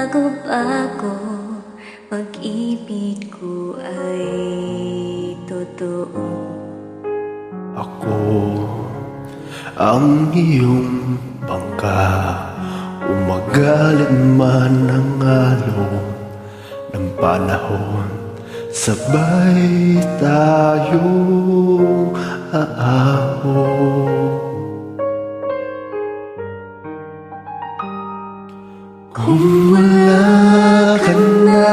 magbago, pag-ibig ko ay totoo. Ako ang iyong bangka, umagalit man ang alon ng panahon, sabay tayong aahon. Kung wala ka na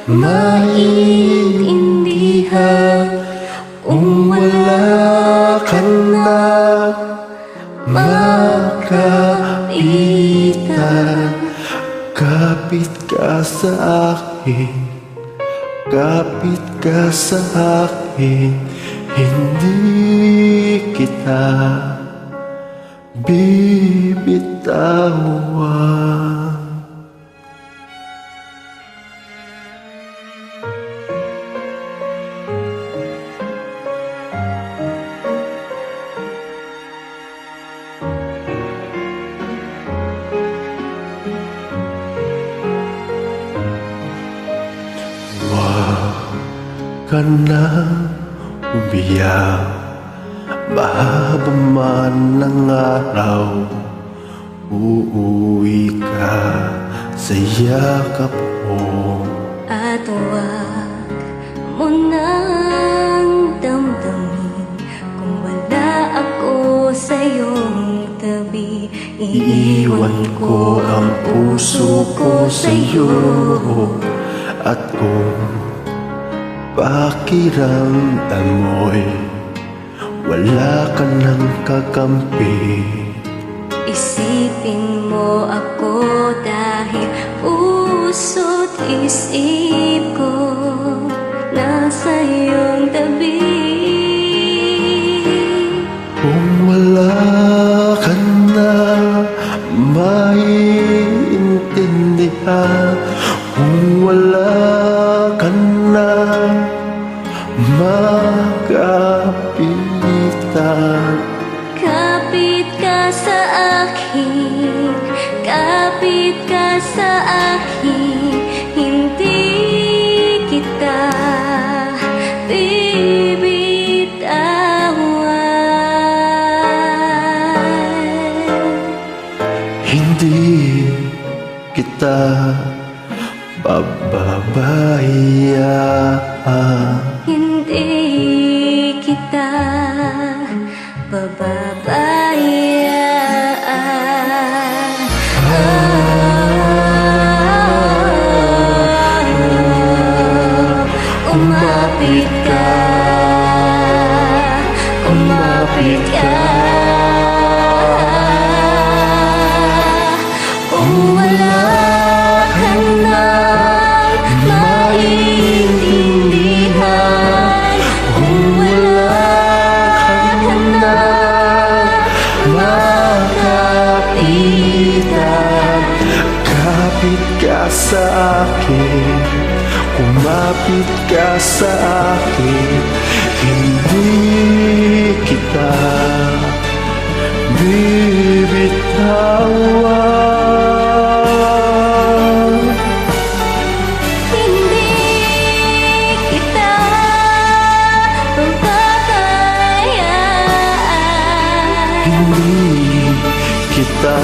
maintindihan, kung wala ka na makapitan, kapit ka sa akin, kapit ka sa akin, hindi kita bibitawan. Ka na umiyak, mahaba man ang araw, uuwi ka sa yakap mo. At huwag mo nang damdamin kung wala ako sa iyong tabi. Iiwan ko ang puso ko sa iyo, at kung pakiramdam mo'y wala ka nang kakampi, isipin mo ako dahil puso't isip ko nasa iyong tabi. Kung wala ka na maiintindihan, kung wala ka na makapitan, Kapit ka sa akin, kapit ka sa akin, hindi kita bibitawan. hindi kita pababayaan. Hindi kita pababayaan. Kumapit ka, kumapit ka. Kung wala ka na maintindihan, kung wala ka na makapitan, Kapit ka sa akin, kumapit ka sa akin, hindi kita bibitawan. hindi kita pababayaan. Hindi kita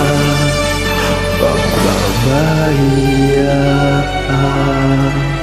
pababayaan.